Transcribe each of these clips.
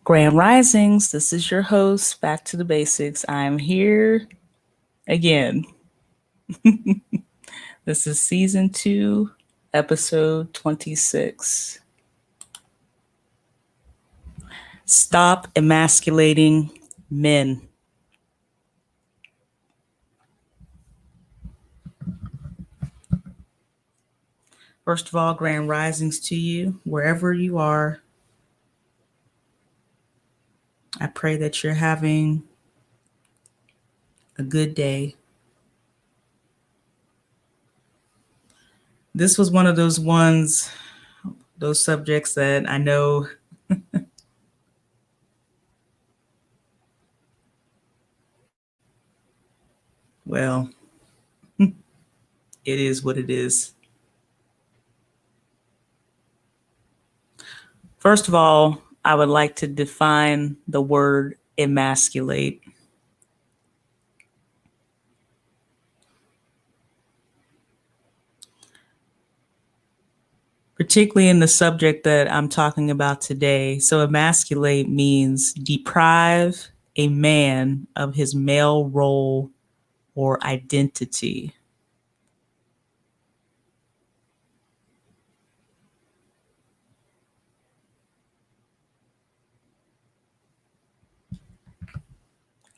Grand Risings, this is your host, Back to the Basics. I'm here again. This is season 2, episode 26. Stop emasculating men. First of all, Grand Risings to you, wherever you are. I pray that you're having a good day. This was one of those subjects that I know well, it is what it is. First of all, I would like to define the word emasculate. Particularly in the subject that I'm talking about today. So emasculate means deprive a man of his male role or identity.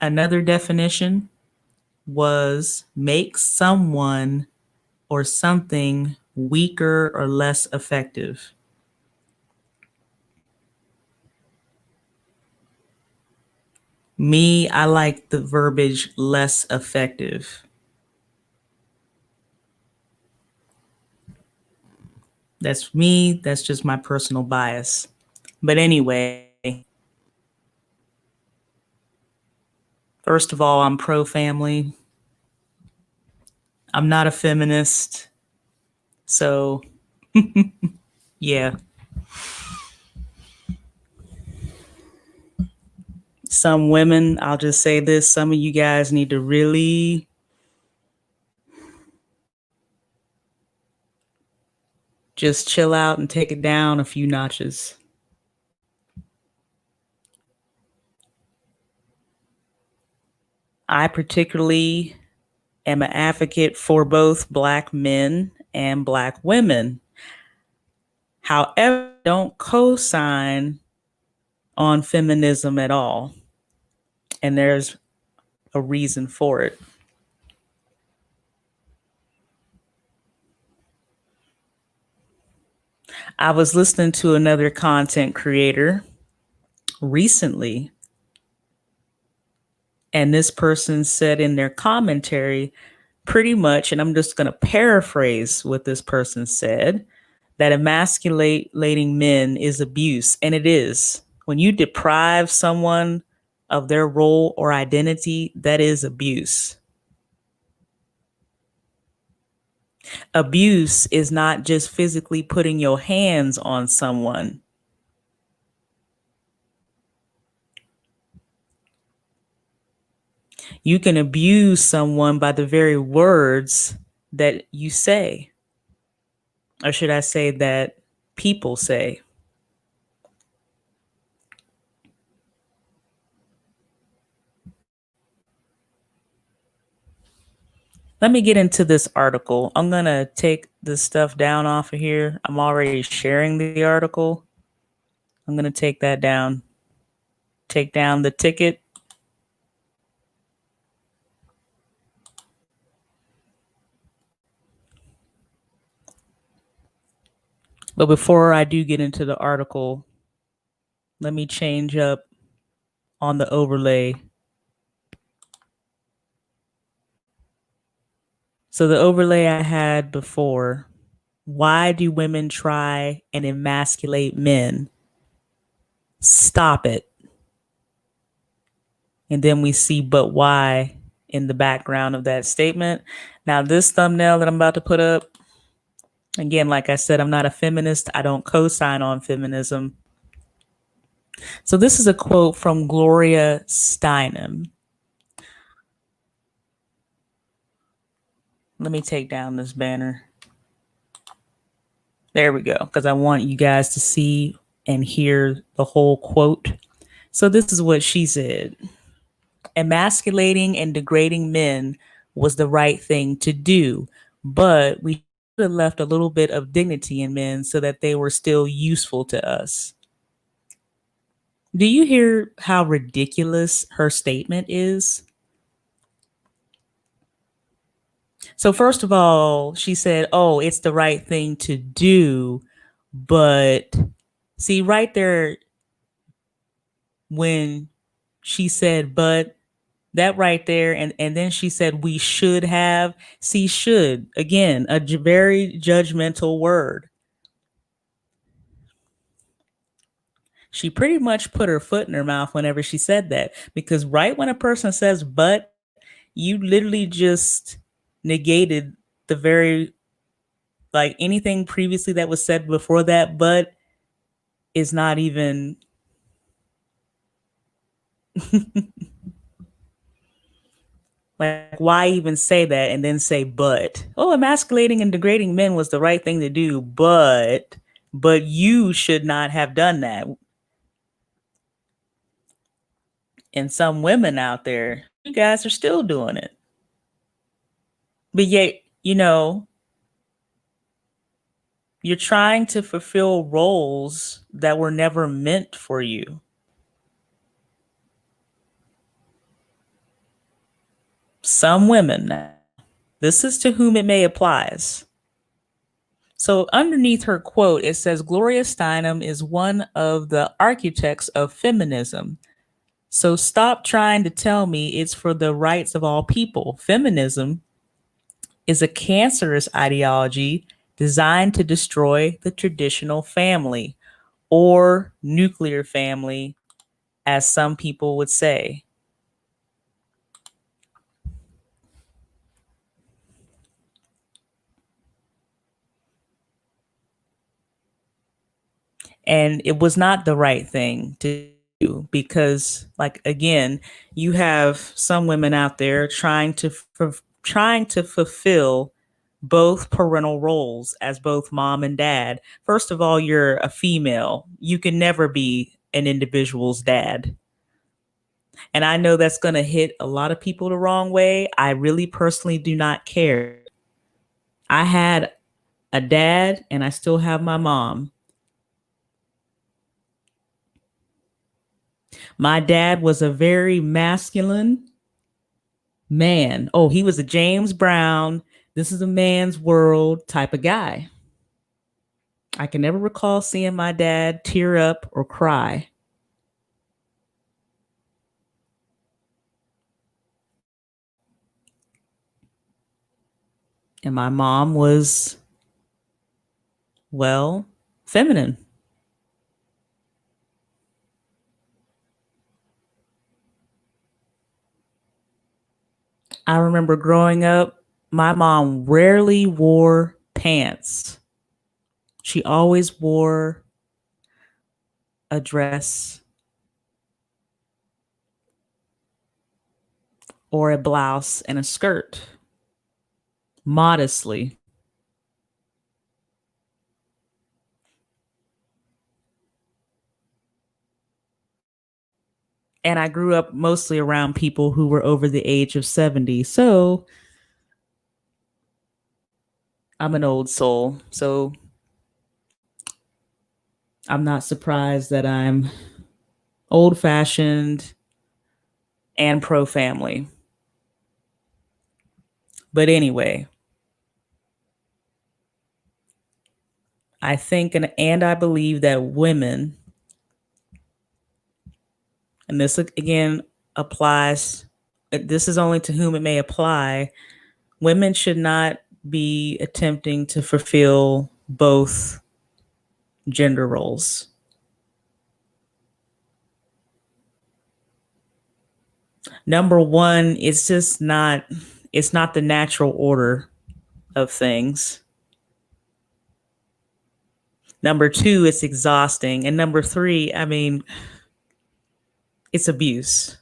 Another definition was make someone or something weaker or less effective. Me, I like the verbiage less effective. That's me. That's just my personal bias. But anyway, first of all, I'm pro-family. I'm not a feminist. So, yeah. Some women, I'll just say this, some of you guys need to really just chill out and take it down a few notches. I particularly am an advocate for both Black men and Black women. However, I don't co-sign on feminism at all. And there's a reason for it. I was listening to another content creator recently, and this person said in their commentary pretty much, and I'm just going to paraphrase what this person said, that emasculating men is abuse. And it is. When you deprive someone of their role or identity, that is abuse. Abuse is not just physically putting your hands on someone. You can abuse someone by the very words that you say. Or should I say that people say? Let me get into this article. I'm going to take this stuff down off of here. I'm already sharing the article. I'm going to take that down. Take down the ticket. But before I do get into the article, let me change up on the overlay. So the overlay I had before, why do women try and emasculate men? Stop it. And then we see but why in the background of that statement. Now, this thumbnail that I'm about to put up, again, like I said, I'm not a feminist. I don't co-sign on feminism. So this is a quote from Gloria Steinem. Let me take down this banner. There we go, because I want you guys to see and hear the whole quote. So this is what she said. Emasculating and degrading men was the right thing to do, but we should have left a little bit of dignity in men so that they were still useful to us. Do you hear how ridiculous her statement is? So first of all, she said, "Oh, it's the right thing to do," but see right there when she said "but," that right there, and then she said "we should have." See, should, again, a very judgmental word. She pretty much put her foot in her mouth whenever she said that, because right when a person says "but," you literally just negated the very, like, anything previously that was said before that "but" is not even like, why even say that and then say "but"? Oh, emasculating and degrading men was the right thing to do, but you should not have done that. And some women out there, you guys are still doing it. But yet, you're trying to fulfill roles that were never meant for you. Some women, this is to whom it may applies. So underneath her quote, it says Gloria Steinem is one of the architects of feminism. So stop trying to tell me it's for the rights of all people. Feminism is a cancerous ideology designed to destroy the traditional family, or nuclear family, as some people would say. And it was not the right thing to do because, like, again, you have some women out there trying to fulfill both parental roles as both mom and dad. First of all, you're a female. You can never be an individual's dad. And I know that's going to hit a lot of people the wrong way. I really personally do not care. I had a dad and I still have my mom. My dad was a very masculine man. Oh, he was a James Brown, this is a man's world type of guy. I can never recall seeing my dad tear up or cry. And my mom was, well, feminine. I remember growing up, my mom rarely wore pants. She always wore a dress or a blouse and a skirt, modestly. And I grew up mostly around people who were over the age of 70. So I'm an old soul. So I'm not surprised that I'm old fashioned and pro family. But anyway, I think and I believe that women, and this again applies, this is only to whom it may apply, Women should not be attempting to fulfill both gender roles. Number one, it's not the natural order of things. Number two, it's exhausting. And number three, I mean, it's abuse.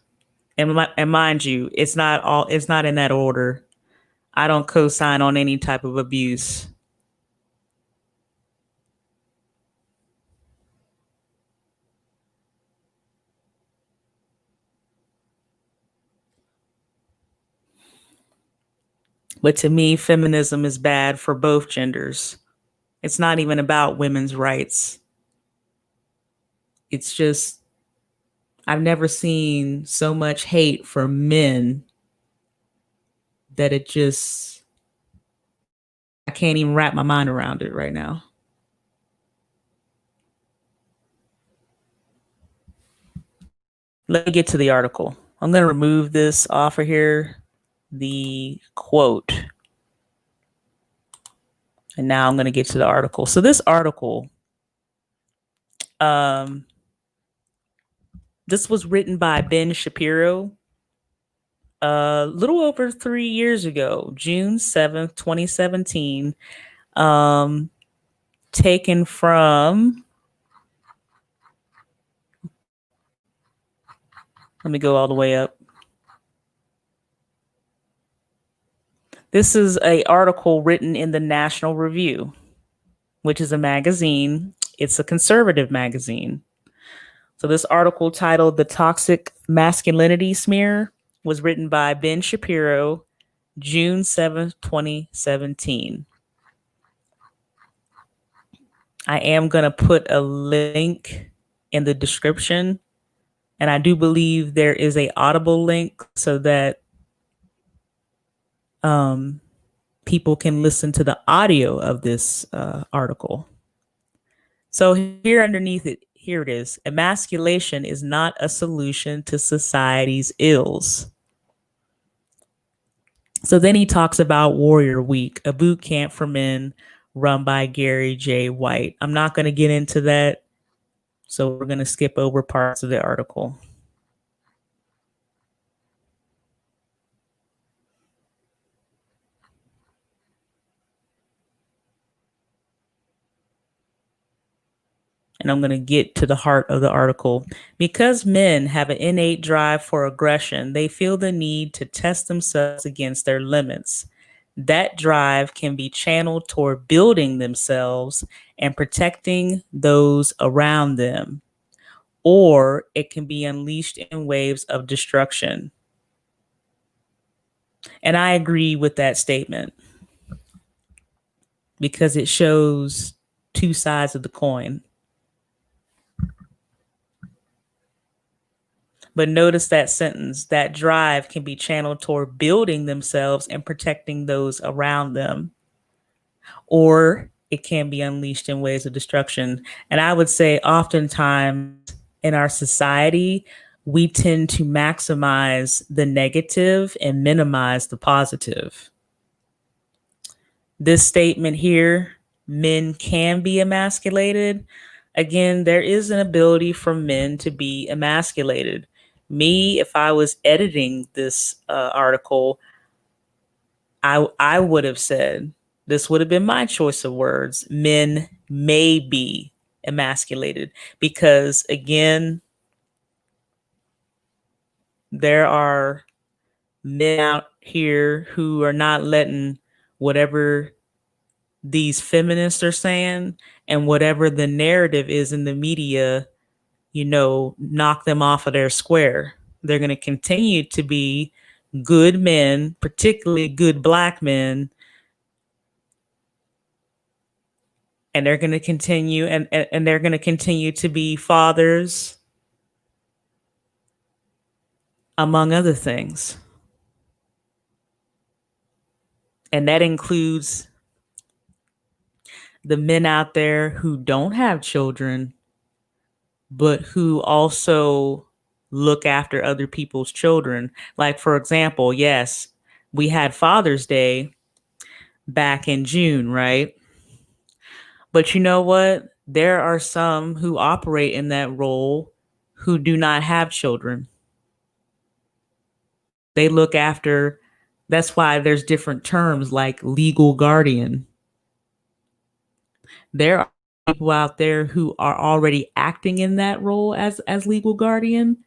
And mind you, it's not in that order. I don't co-sign on any type of abuse. But to me, feminism is bad for both genders. It's not even about women's rights. It's just, I've never seen so much hate for men that I can't even wrap my mind around it right now. Let me get to the article. I'm going to remove this off of here, the quote. And now I'm going to get to the article. So this article, this was written by Ben Shapiro a little over 3 years ago, June 7th, 2017, taken from, let me go all the way up. This is an article written in the National Review, which is a magazine. It's a conservative magazine. So this article titled "The Toxic Masculinity Smear" was written by Ben Shapiro, June 7th, 2017. I am going to put a link in the description, and I do believe there is a Audible link so that people can listen to the audio of this article. So here underneath it, here it is. Emasculation is not a solution to society's ills. So then he talks about Warrior Week, a boot camp for men run by Gary J. White. I'm not going to get into that, so we're going to skip over parts of the article. And I'm going to get to the heart of the article. Because men have an innate drive for aggression, they feel the need to test themselves against their limits. That drive can be channeled toward building themselves and protecting those around them, or it can be unleashed in waves of destruction. And I agree with that statement because it shows two sides of the coin. But notice that sentence, that drive can be channeled toward building themselves and protecting those around them, or it can be unleashed in ways of destruction. And I would say oftentimes in our society, we tend to maximize the negative and minimize the positive. This statement here, men can be emasculated. Again, there is an ability for men to be emasculated. Me, if I was editing this article, I would have said, this would have been my choice of words, men may be emasculated, because again, there are men out here who are not letting whatever these feminists are saying and whatever the narrative is in the media, knock them off of their square. They're going to continue to be good men, particularly good Black men. And they're going to continue and they're going to continue to be fathers, among other things. And that includes the men out there who don't have children, but who also look after other people's children. Like, for example, yes, We had Father's Day back in June, right? But you know what? There are some who operate in that role who do not have children. They look after, that's why there's different terms like legal guardian. There are people out there who are already acting in that role as legal guardian,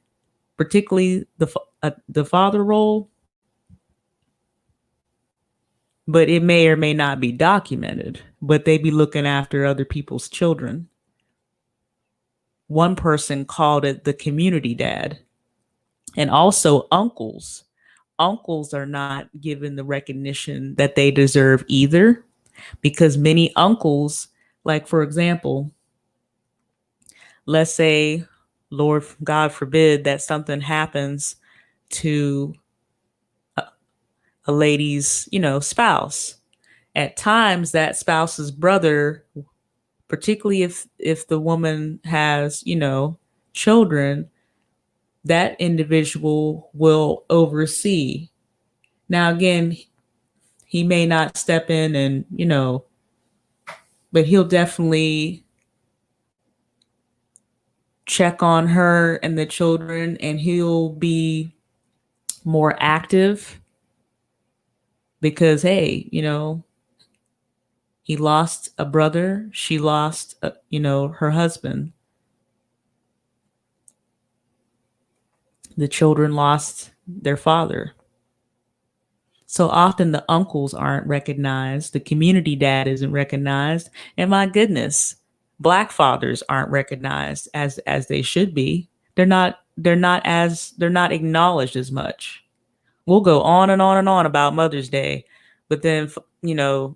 particularly the father role, but it may or may not be documented, but they be looking after other people's children. One person called it the community dad. And also uncles. Uncles are not given the recognition that they deserve either, because many uncles, like for example, let's say, Lord God forbid, that something happens to a lady's, spouse. At times, that spouse's brother, particularly if the woman has, children, that individual will oversee. Now, again, he may not step in and, but he'll definitely check on her and the children, and he'll be more active because, hey, he lost a brother, she lost, her husband. The children lost their father. So often the uncles aren't recognized, the community dad isn't recognized, and my goodness, Black fathers aren't recognized as they should be. They're not acknowledged as much. We'll go on and on and on about Mother's Day, but then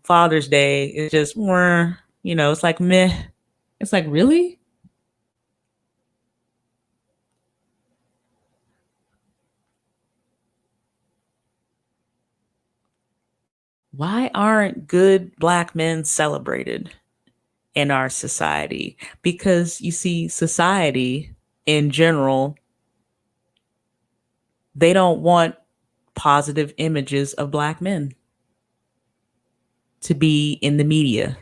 Father's Day is just it's like meh. It's like, really? Why aren't good Black men celebrated in our society? Because you see, society in general, they don't want positive images of Black men to be in the media.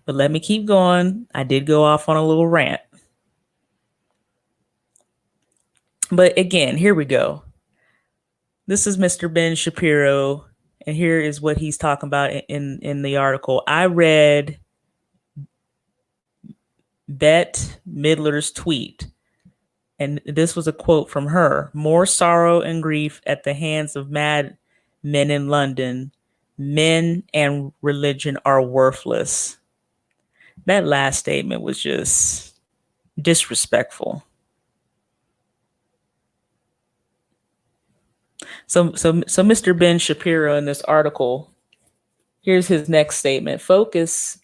But let me keep going. I did go off on a little rant. But again, here we go. This is Mr. Ben Shapiro, and here is what he's talking about in the article. I read Bette Midler's tweet, and this was a quote from her: "More sorrow and grief at the hands of mad men in London. Men and religion are worthless." That last statement was just disrespectful. So Mr. Ben Shapiro in this article, here's his next statement: "Focus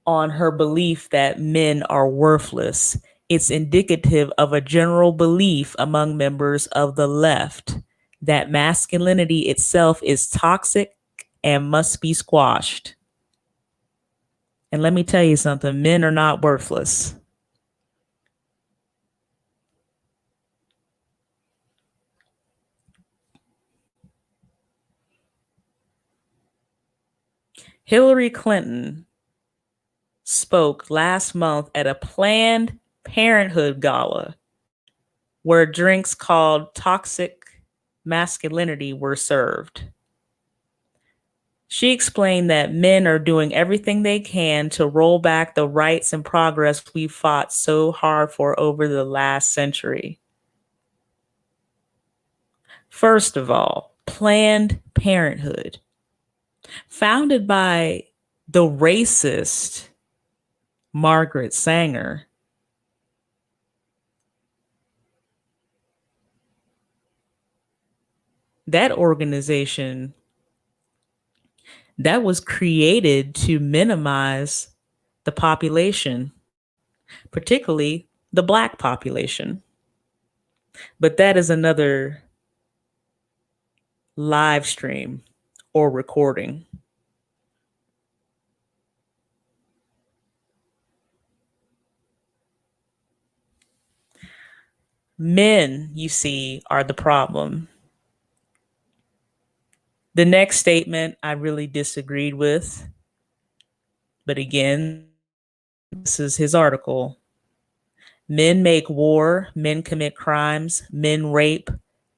on her belief that men are worthless. It's indicative of a general belief among members of the left that masculinity itself is toxic and must be squashed." And let me tell you something, men are not worthless. Hillary Clinton spoke last month at a Planned Parenthood gala where drinks called toxic masculinity were served. She explained that men are doing everything they can to roll back the rights and progress we fought so hard for over the last century. First of all, Planned Parenthood, founded by the racist Margaret Sanger, that organization that was created to minimize the population, particularly the Black population. But that is another live stream or recording. Men, you see, are the problem. The next statement I really disagreed with, but again, this is his article. Men make war, men commit crimes, men rape,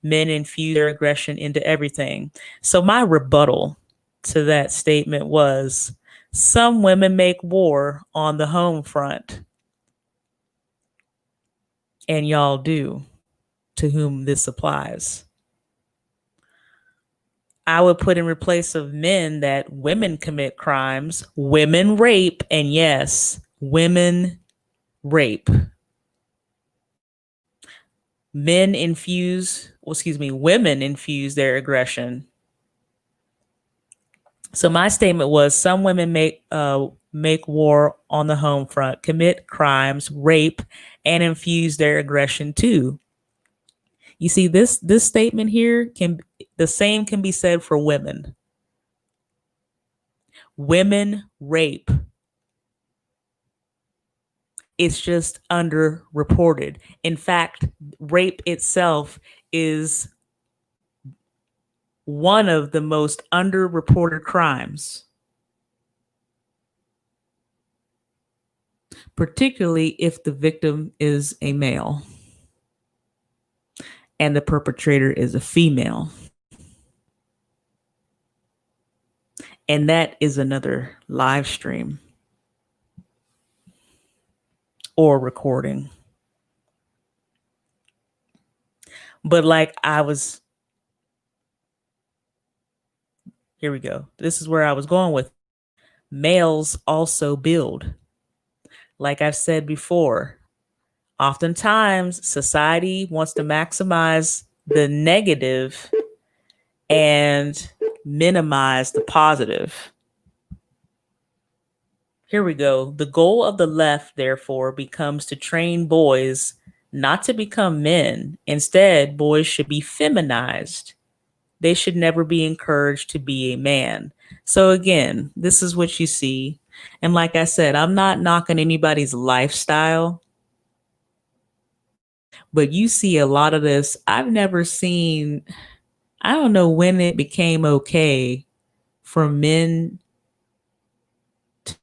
men infuse their aggression into everything. So my rebuttal to that statement was some women make war on the home front, and y'all do, to whom this applies. I would put in replace of men that women commit crimes, women rape, and yes, women rape. Women infuse their aggression. So my statement was some women make war on the home front, commit crimes, rape, and infuse their aggression too. You see, this statement here the same can be said for women. Women rape. It's just underreported. In fact, rape itself is one of the most underreported crimes, particularly if the victim is a male and the perpetrator is a female. And that is another live stream or recording. But here we go. This is where I was going with. Males also build. Like I've said before, oftentimes society wants to maximize the negative and minimize the positive. Here we go. The goal of the left, therefore, becomes to train boys not to become men. Instead, boys should be feminized. They should never be encouraged to be a man. So again, this is what you see. And like I said, I'm not knocking anybody's lifestyle, but you see a lot of this. I've never seen, I don't know when it became okay for men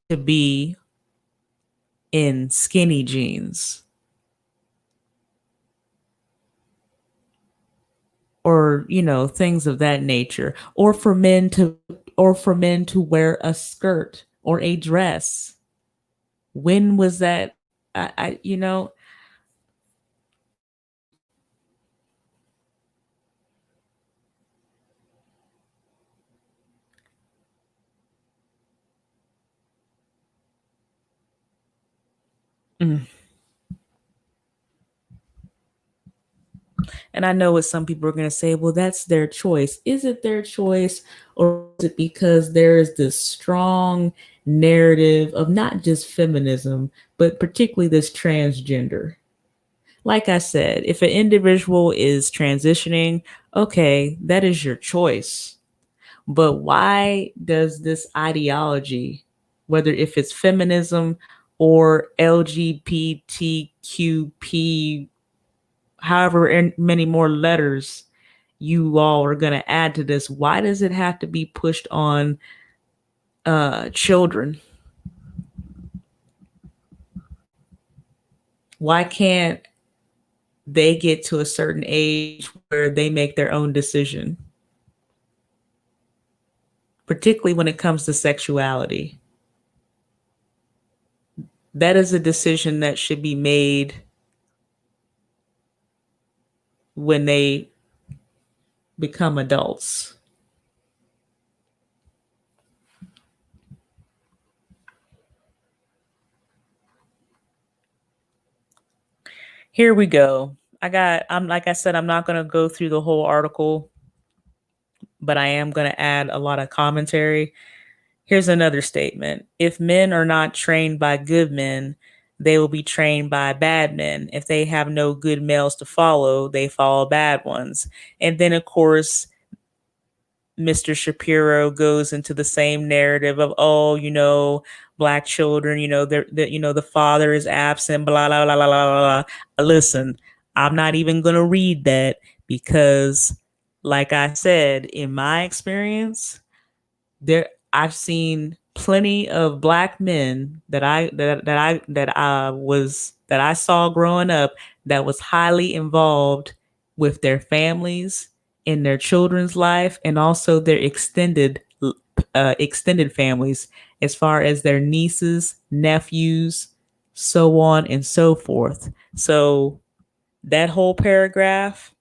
to be in skinny jeans or, things of that nature, or for men to wear a skirt or a dress. When was that? I you know, mm. And I know what some people are going to say, well, that's their choice. Is it their choice, or is it because there is this strong narrative of not just feminism, but particularly this transgender? Like I said, if an individual is transitioning, okay, that is your choice. But why does this ideology, whether if it's feminism or LGBTQP, however many more letters you all are going to add to this, why does it have to be pushed on children? Why can't they get to a certain age where they make their own decision, particularly when it comes to sexuality? That is a decision that should be made when they become adults. Here we go. I'm like I said, I'm not going to go through the whole article, but I am going to add a lot of commentary. Here's another statement. If men are not trained by good men, they will be trained by bad men. If they have no good males to follow, they follow bad ones. And then, of course, Mr. Shapiro goes into the same narrative of, oh, black children, the father is absent, blah, blah, blah, blah, blah, blah. Listen, I'm not even going to read that because, like I said, in my experience, I've seen plenty of black men that I saw growing up that was highly involved with their families, in their children's life, and also their extended families, as far as their nieces, nephews, so on and so forth. So that whole paragraph,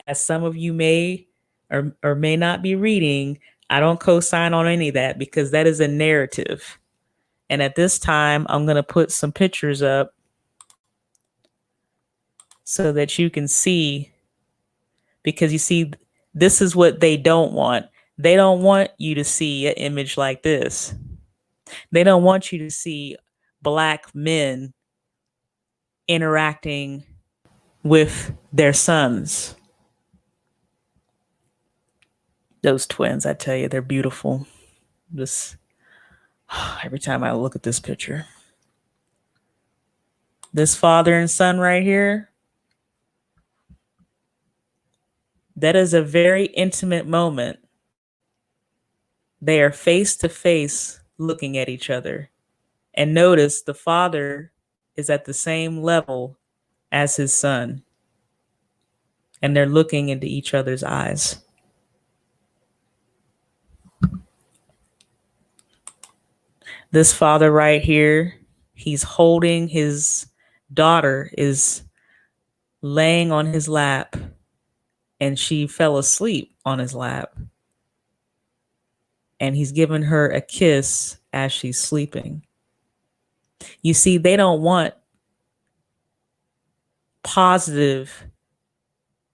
as some of you may or may not be reading, I don't co-sign on any of that because that is a narrative. And at this time, I'm going to put some pictures up so that you can see, because you see, this is what they don't want. They don't want you to see an image like this. They don't want you to see black men interacting with their sons. Those twins, I tell you, they're beautiful. This every time I look at this picture. This father and son right here, that is a very intimate moment. They are face to face looking at each other. And notice the father is at the same level as his son. And they're looking into each other's eyes. This father right here, he's holding his daughter, is laying on his lap, and she fell asleep on his lap. And he's giving her a kiss as she's sleeping. You see, they don't want positive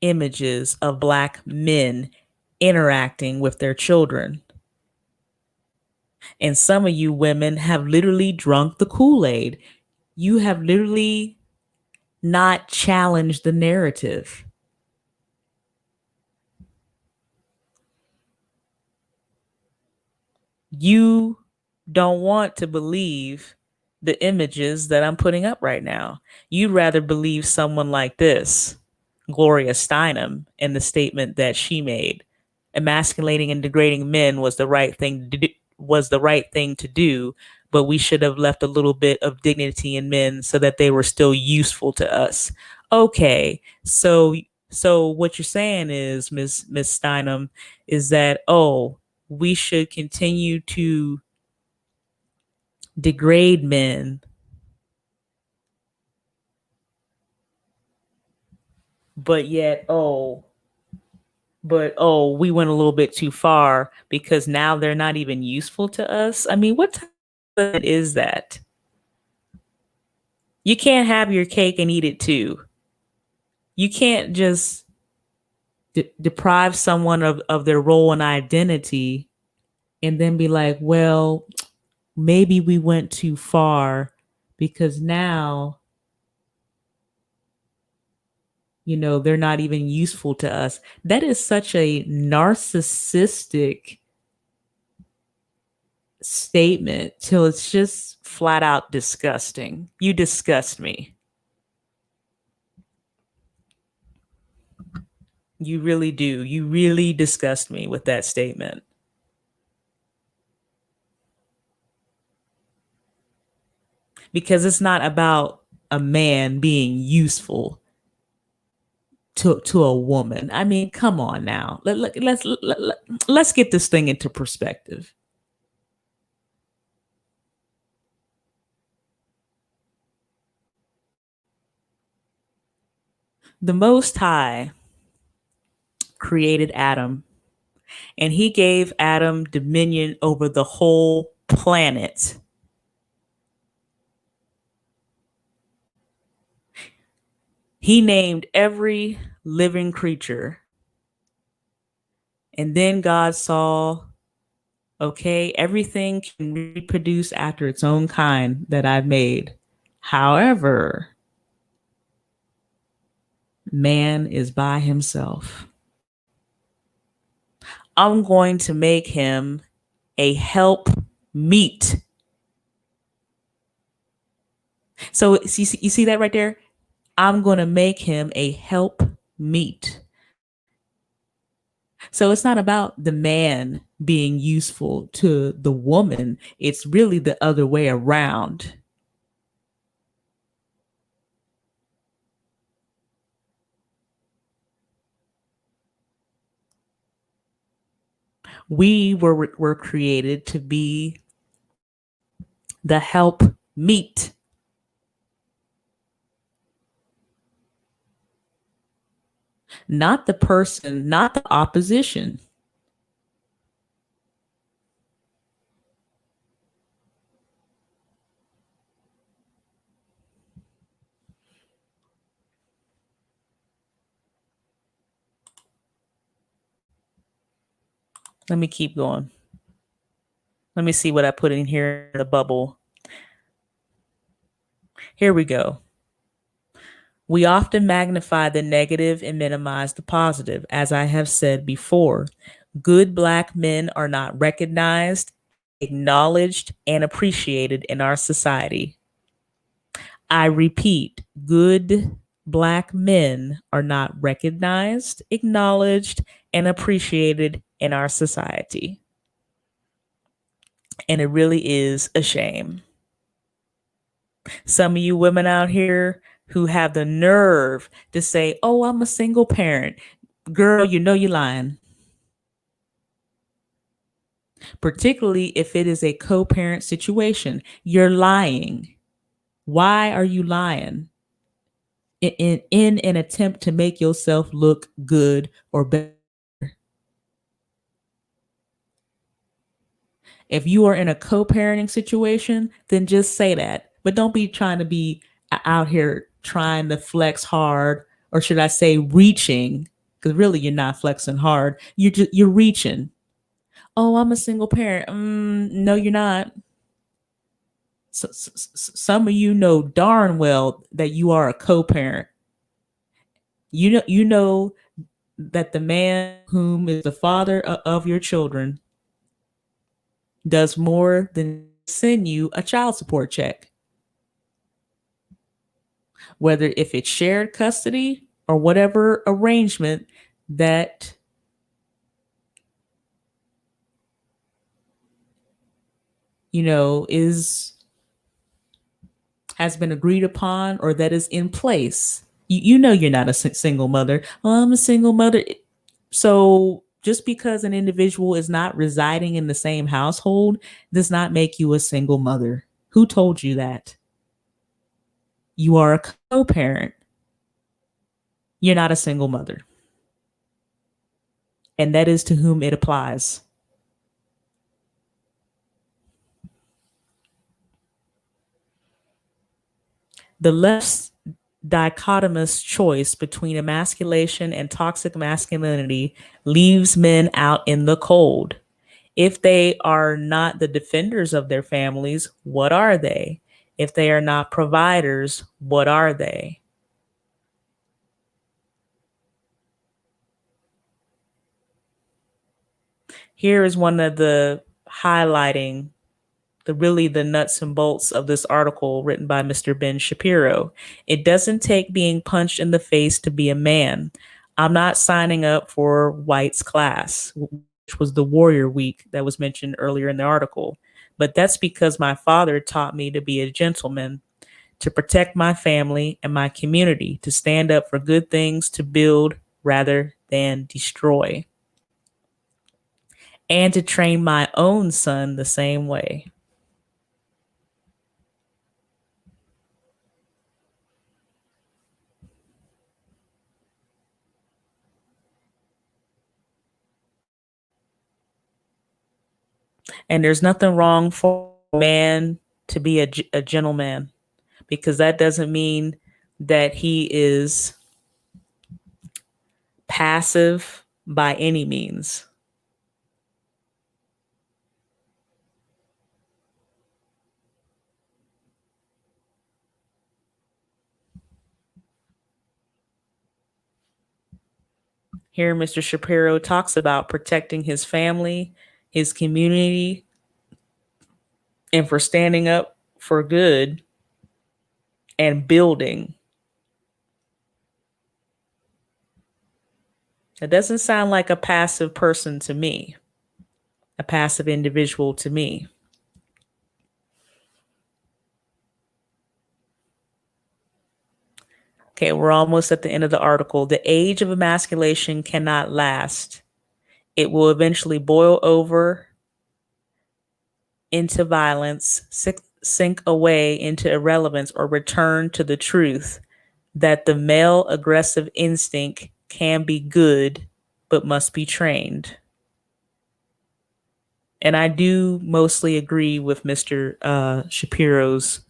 images of black men interacting with their children. And some of you women have literally drunk the Kool-Aid. You have literally not challenged the narrative. You don't want to believe the images that I'm putting up right now. You'd rather believe someone like this, Gloria Steinem, in the statement that she made. Emasculating and degrading men was the right thing to do, but we should have left a little bit of dignity in men so that they were still useful to us. Okay, so what you're saying is, Miss Steinem, is that, oh, we should continue to degrade men, but yet, we went a little bit too far because now they're not even useful to us. I mean, what type of is that? You can't have your cake and eat it too. You can't just deprive someone of their role and identity and then be like, well, maybe we went too far because now, they're not even useful to us. That is such a narcissistic statement till it's just flat out disgusting. You disgust me. You really do. You really disgust me with that statement. Because it's not about a man being useful to a woman. I mean, come on now. Let's get this thing into perspective. The Most High created Adam, and he gave Adam dominion over the whole planet. He named every living creature. And then God saw, okay, everything can reproduce after its own kind that I've made. However, man is by himself. I'm going to make him a help meet. So you see that right there? I'm going to make him a help meet. So it's not about the man being useful to the woman. It's really the other way around. We were created to be the help meet. Not the person, not the opposition. Let me keep going. Let me see what I put in here in the bubble. Here we go. We often magnify the negative and minimize the positive. As I have said before, good Black men are not recognized, acknowledged, and appreciated in our society. I repeat, good Black men are not recognized, acknowledged, and appreciated in our society. And it really is a shame. Some of you women out here who have the nerve to say, oh, I'm a single parent. Girl, you know you're lying. Particularly if it is a co parent situation, you're lying. Why are you lying? In an attempt to make yourself look good or better. If you are in a co parenting situation, then just say that. But don't be trying to be out here trying to flex hard, or should I say reaching? Because really you're not flexing hard. You're reaching. Oh, I'm a single parent. No, you're not. Some of you know darn well that you are a co-parent. You know that the man whom is the father of your children does more than send you a child support check. Whether if it's shared custody or whatever arrangement that is has been agreed upon or that is in place. You know you're not a single mother. Oh, I'm a single mother. So just because an individual is not residing in the same household does not make you a single mother. Who told you that? You are a co-parent. You're not a single mother. And that is to whom it applies. The left's dichotomous choice between emasculation and toxic masculinity leaves men out in the cold. If they are not the defenders of their families, what are they? If they are not providers, what are they? Here is one of the highlighting the nuts and bolts of this article written by Mr. Ben Shapiro. It doesn't take being punched in the face to be a man. I'm not signing up for White's class, which was the Warrior Week that was mentioned earlier in the article. But that's because my father taught me to be a gentleman, to protect my family and my community, to stand up for good things, to build rather than destroy, and to train my own son the same way. And there's nothing wrong for a man to be a gentleman, because that doesn't mean that he is passive by any means. Here, Mr. Shapiro talks about protecting his family, his community, and for standing up for good and building. It doesn't sound like a passive person to me, a passive individual to me. Okay, we're almost at the end of the article. The age of emasculation cannot last. It will eventually boil over into violence, sink away into irrelevance, or return to the truth that the male aggressive instinct can be good, but must be trained. And I do mostly agree with Mr. Shapiro's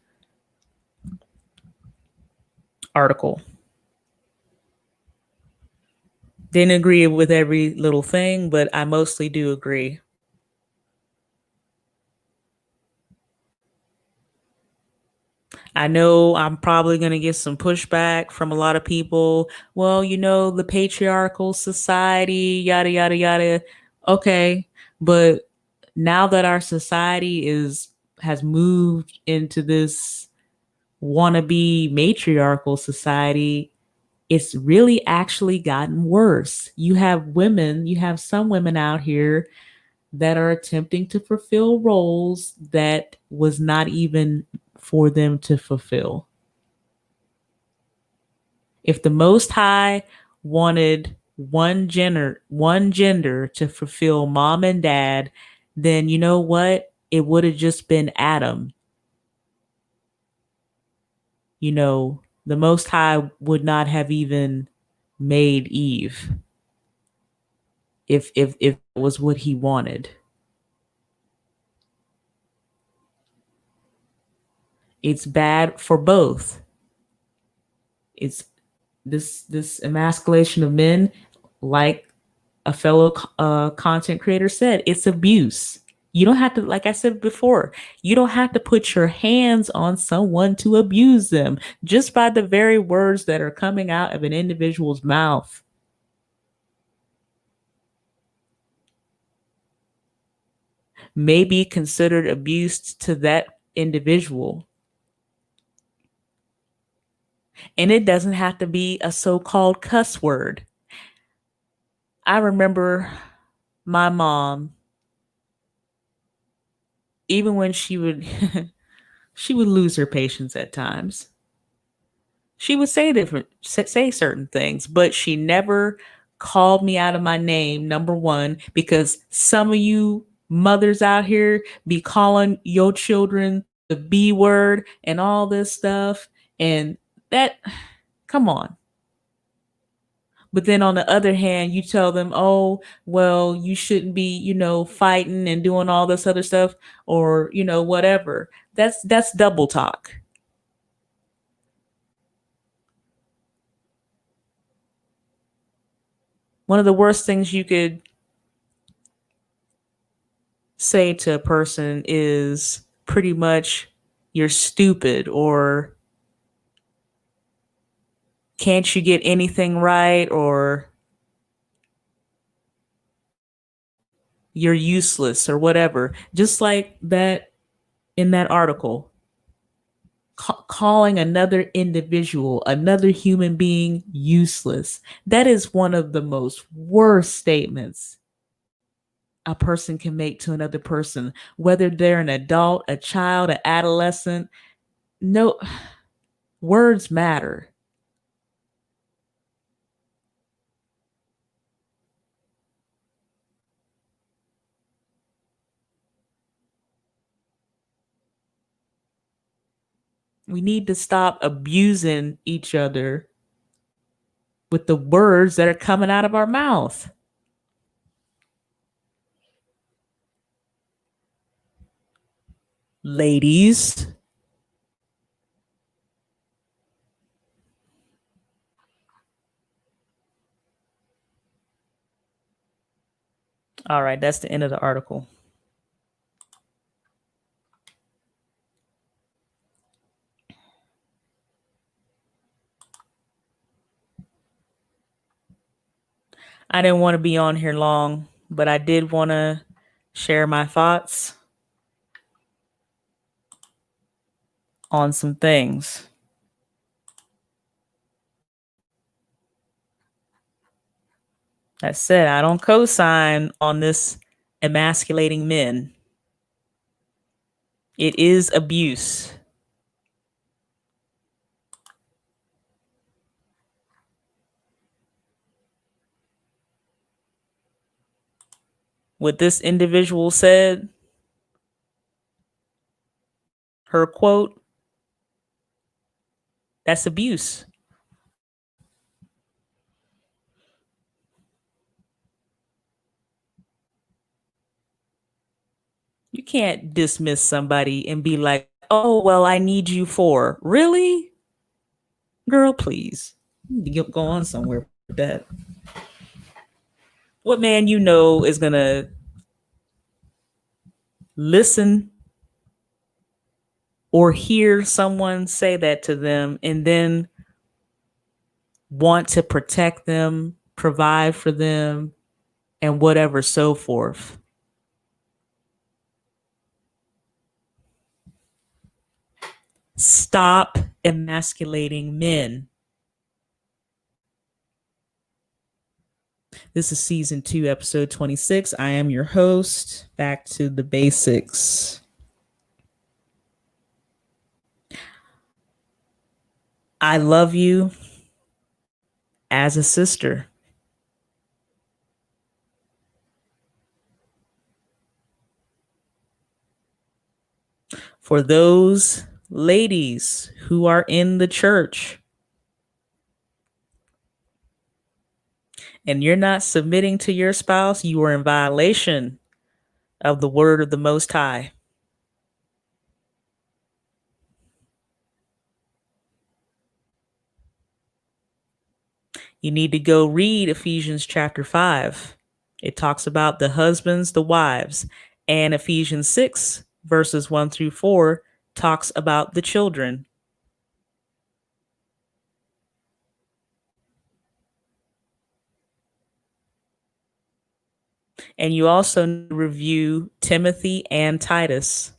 article. Didn't agree with every little thing, but I mostly do agree. I know I'm probably going to get some pushback from a lot of people. Well, the patriarchal society, yada, yada, yada. Okay. But now that our society has moved into this wannabe matriarchal society, it's really actually gotten worse. You have some women out here that are attempting to fulfill roles that was not even for them to fulfill. If the Most High wanted one gender to fulfill mom and dad, then you know what? It would have just been Adam. The Most High would not have even made Eve if it was what he wanted. It's bad for both. It's this emasculation of men, like a fellow content creator said, it's abuse. You don't have to, like I said before, you don't have to put your hands on someone to abuse them just by the very words that are coming out of an individual's mouth. May be considered abuse to that individual. And it doesn't have to be a so-called cuss word. I remember my mom, even when she would she would lose her patience at times. She would say certain things, but she never called me out of my name, number one, because some of you mothers out here be calling your children the B word and all this stuff. And that, come on. But then on the other hand, you tell them, oh, well, you shouldn't be, fighting and doing all this other stuff, or, whatever. That's double talk. One of the worst things you could say to a person is pretty much, you're stupid, or can't you get anything right, or you're useless, or whatever. Just like that in that article, calling another individual, another human being useless. That is one of the most worst statements a person can make to another person, whether they're an adult, a child, an adolescent. No, words matter. We need to stop abusing each other with the words that are coming out of our mouth. Ladies. All right, that's the end of the article. I didn't want to be on here long, but I did want to share my thoughts on some things. I said I don't co-sign on this emasculating men. It is abuse. What this individual said, her quote, that's abuse. You can't dismiss somebody and be like, oh, well, I need you for. Really? Girl, please. You go on somewhere with that. What man you know is going to listen or hear someone say that to them and then want to protect them, provide for them, and whatever, so forth? Stop emasculating men. This is season 2, episode 26. I am your host. Back to the basics. I love you as a sister. For those ladies who are in the church and you're not submitting to your spouse, you are in violation of the word of the Most High. You need to go read Ephesians chapter 5. It talks about the husbands, the wives, and Ephesians 6, verses 1 through 4, talks about the children. And you also review Timothy and Titus.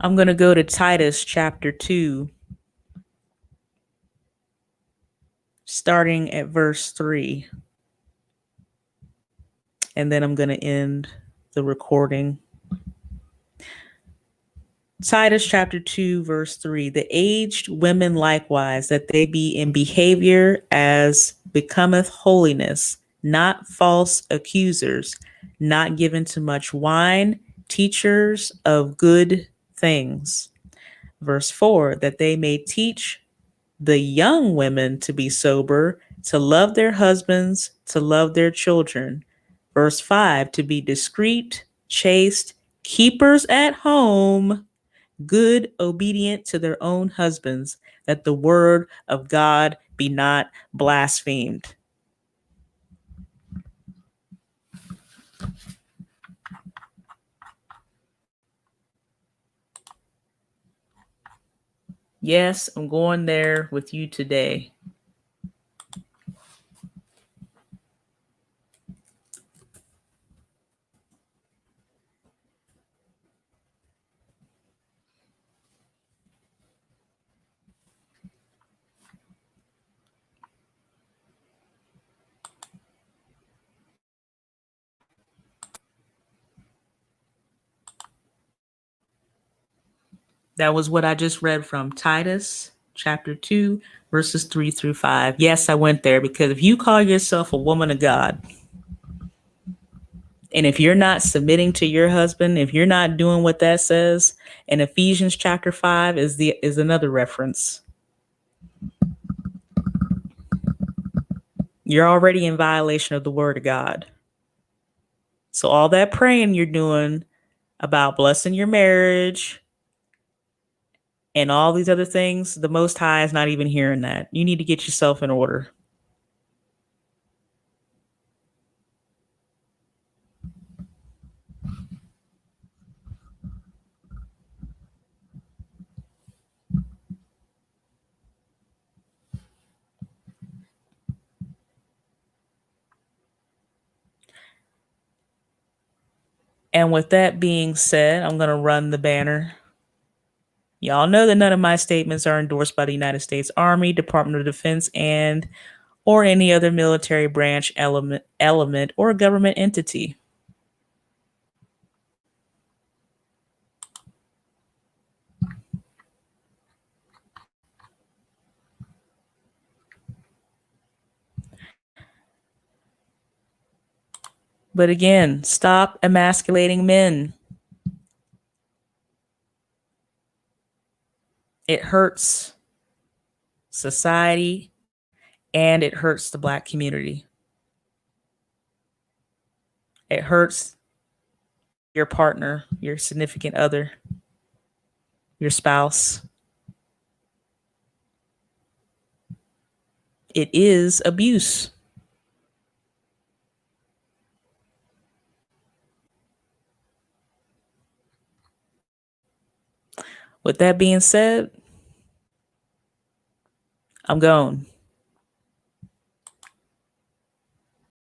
I'm going to go to Titus chapter 2, starting at verse 3. And then I'm going to end the recording. Titus chapter 2, verse 3. The aged women likewise, that they be in behavior as becometh holiness, not false accusers, not given to much wine, teachers of good things. Verse 4. That they may teach the young women to be sober, to love their husbands, to love their children. Verse 5. To be discreet, chaste, keepers at home, good, obedient to their own husbands, that the word of God be not blasphemed. Yes, I'm going there with you today. That was what I just read from Titus chapter 2, verses 3 through 5. Yes, I went there because if you call yourself a woman of God, and if you're not submitting to your husband, if you're not doing what that says, and Ephesians chapter 5 is another reference, you're already in violation of the word of God. So all that praying you're doing about blessing your marriage and all these other things, the Most High is not even hearing that. You need to get yourself in order. And with that being said, I'm going to run the banner. Y'all know that none of my statements are endorsed by the United States Army, Department of Defense, and or any other military branch element or government entity. But again, stop emasculating men. It hurts society and it hurts the Black community. It hurts your partner, your significant other, your spouse. It is abuse. With that being said, I'm gone.